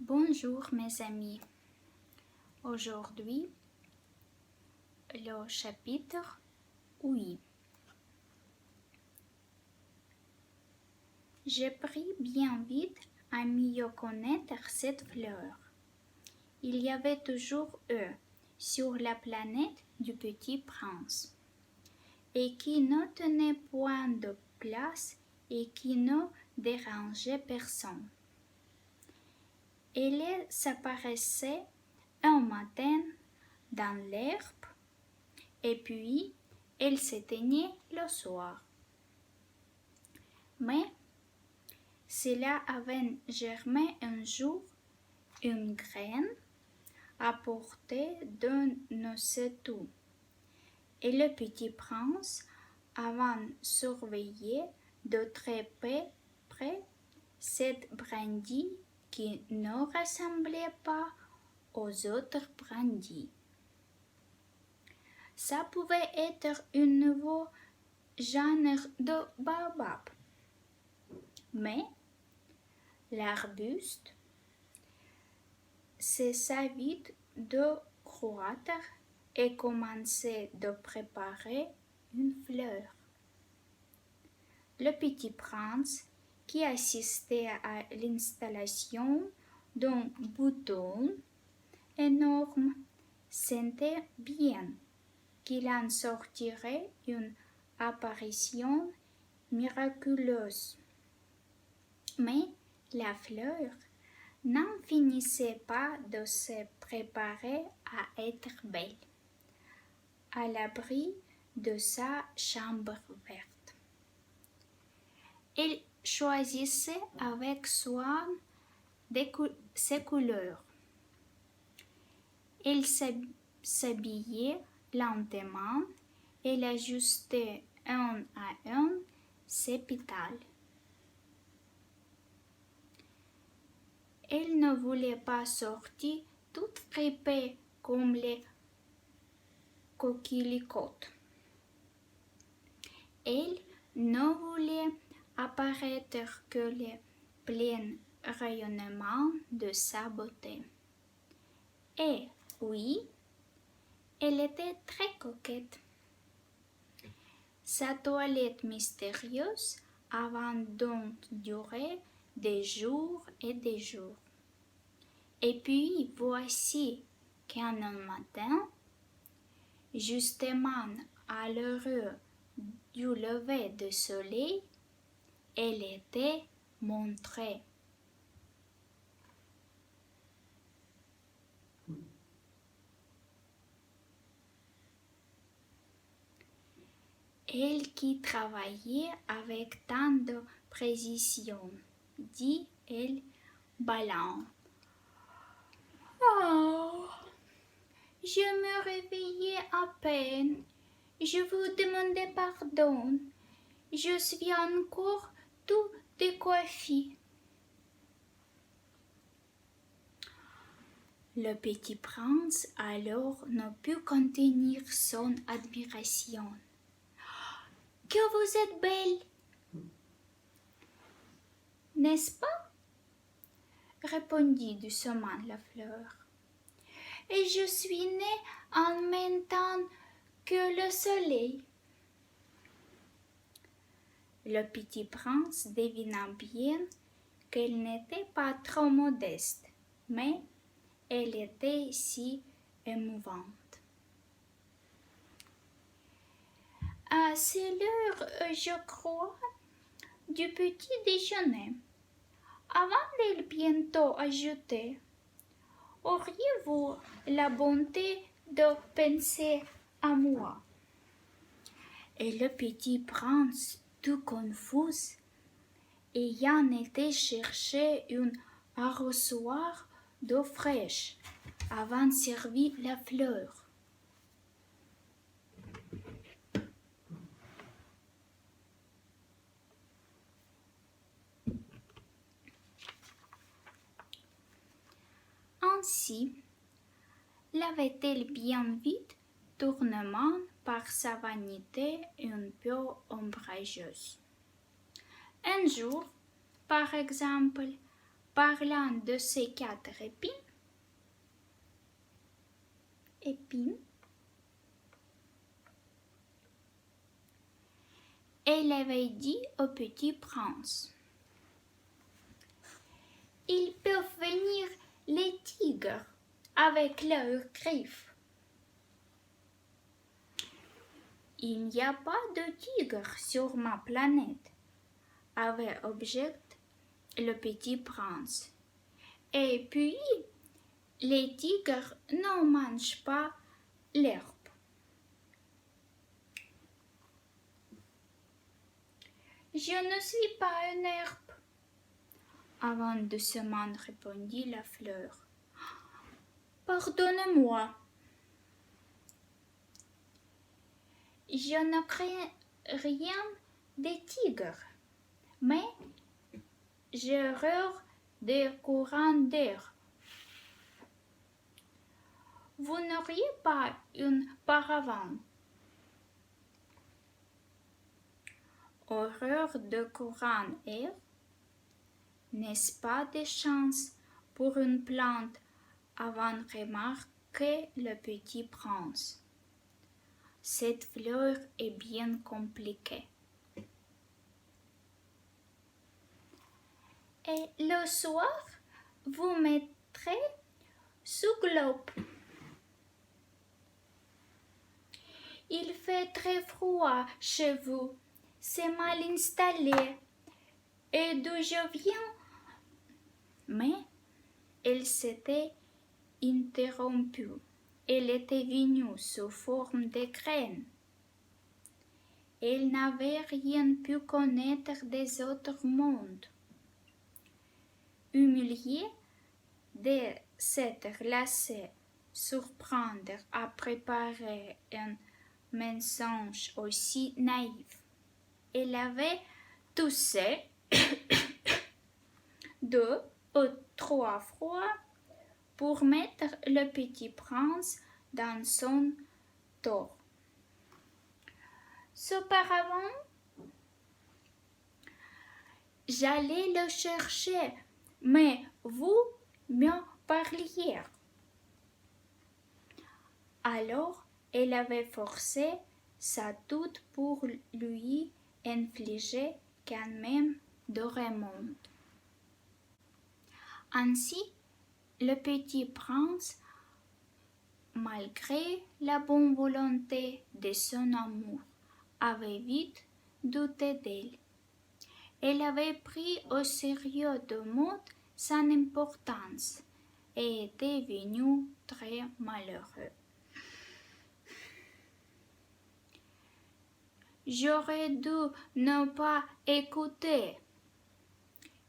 Bonjour mes amis. Aujourd'hui, le chapitre 8. J'ai pris bien vite à mieux connaître cette fleur. Il y avait toujours eux sur la planète du petit prince, et qui ne tenait point de place et qui ne dérangeait personne. Elle s'apparaissait un matin dans l'herbe, et puis elle s'éteignait le soir. Mais cela avait germé un jour une graine à portée d'un ne sait où, et le petit prince avait surveillé de très près cette brindille qui ne ressemblait pas aux autres brindilles. Ça pouvait être un nouveau genre de baobab. Mais l'arbuste cessa vite de croître et commençait de préparer une fleur. Le petit prince, qui assistait à l'installation d'un bouton énorme, sentait bien qu'il en sortirait une apparition miraculeuse. Mais la fleur n'en finissait pas de se préparer à être belle, à l'abri de sa chambre verte. Elle choisissait avec soin ses couleurs. Elle s'habillait lentement et ajustait un à un ses pétales. Elle ne voulait pas sortir toute fripée comme les coquelicots. Elle ne voulait apparaître que le plein rayonnement de sa beauté. Et oui, elle était très coquette. Sa toilette mystérieuse avait donc duré des jours et des jours. Et puis voici qu'un matin, justement à l'heure du lever du soleil, elle était montrée. Elle qui travaillait avec tant de précision, dit-elle, ballant. Oh, je me réveillais à peine. Je vous demandais pardon. Je suis encore tout décoiffée. Le petit prince alors ne put contenir son admiration. Que vous êtes belle, n'est-ce pas? Répondit doucement la fleur. Et je suis née en même temps que le soleil. Le petit prince devina bien qu'elle n'était pas trop modeste, mais elle était si émouvante. C'est l'heure, je crois, du petit déjeuner. Avant-elle bientôt ajouter, auriez-vous la bonté de penser à moi? Et le petit prince, tout confus, ayant été chercher un arrosoir d'eau fraîche, avant de servir la fleur. Ainsi, l'avait-elle bien vite tournement par sa vanité un peu ombrageuse. Un jour, par exemple, Parlant de ces 4 épines, elle avait dit au petit prince: Ils peuvent venir les tigres avec leurs griffes. Il n'y a pas de tigres sur ma planète, avait objecté le petit prince. Et puis, les tigres ne mangent pas l'herbe. Je ne suis pas une herbe, avant doucement répondit la fleur. Pardonnez-moi. Je ne crains rien des tigres, mais j'ai horreur des courants d'air. Vous n'auriez pas une paravent? Horreur de courant d'air? N'est-ce pas des chances pour une plante? Avant remarquer le petit prince. Cette fleur est bien compliquée. Et le soir, vous mettrez sous globe. Il fait très froid chez vous, c'est mal installé. Et d'où je viens? Mais elle s'était interrompue. Elle était venue sous forme de graines. Elle n'avait rien pu connaître des autres mondes. Humiliée de s'être laissée surprendre à préparer un mensonge aussi naïf, elle avait toussé 2 ou 3 fois pour mettre le petit prince dans son tort. Cependant, j'allais le chercher, mais vous me parliez. Alors, elle avait forcé sa tête pour lui infliger quand même de remonte. Ainsi, le petit prince, malgré la bonne volonté de son amour, avait vite douté d'elle. Elle avait pris au sérieux de mots sans importance et était venue très malheureux. J'aurais dû ne pas écouter,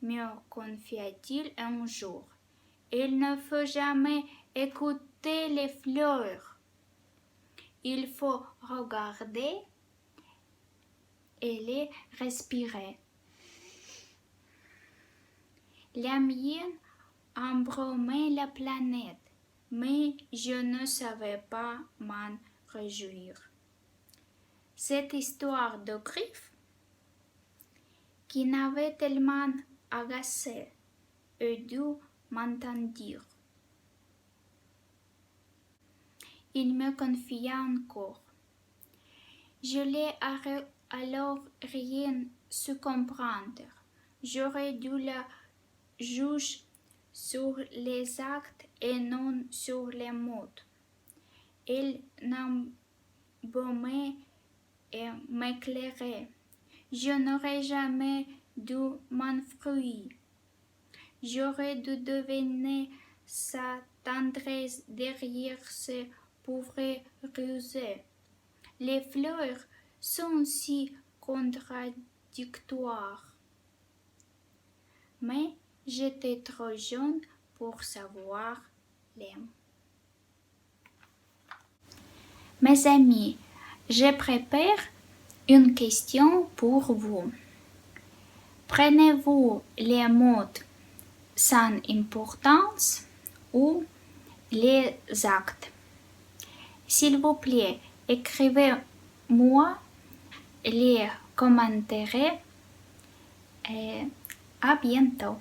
me confia-t-il un jour. Il ne faut jamais écouter les fleurs. Il faut regarder et les respirer. La mienne embrumait la planète, mais je ne savais pas m'en réjouir. Cette histoire de griffes, qui m'avait tellement agacé, eut dû m'entendre. Il me confia encore. Je l'ai alors rien su comprendre. J'aurais dû la juger sur les actes et non sur les mots. Elle n'embaumait et m'éclairait. Je n'aurais jamais dû m'enfuir. J'aurais dû deviner sa tendresse derrière ses pauvres rusés. Les fleurs sont si contradictoires. Mais j'étais trop jeune pour savoir l'aimer. Mes amis, je prépare une question pour vous. Prenez-vous les mots sans importance ou les actes? S'il vous plaît, écrivez-moi les commentaires et à bientôt.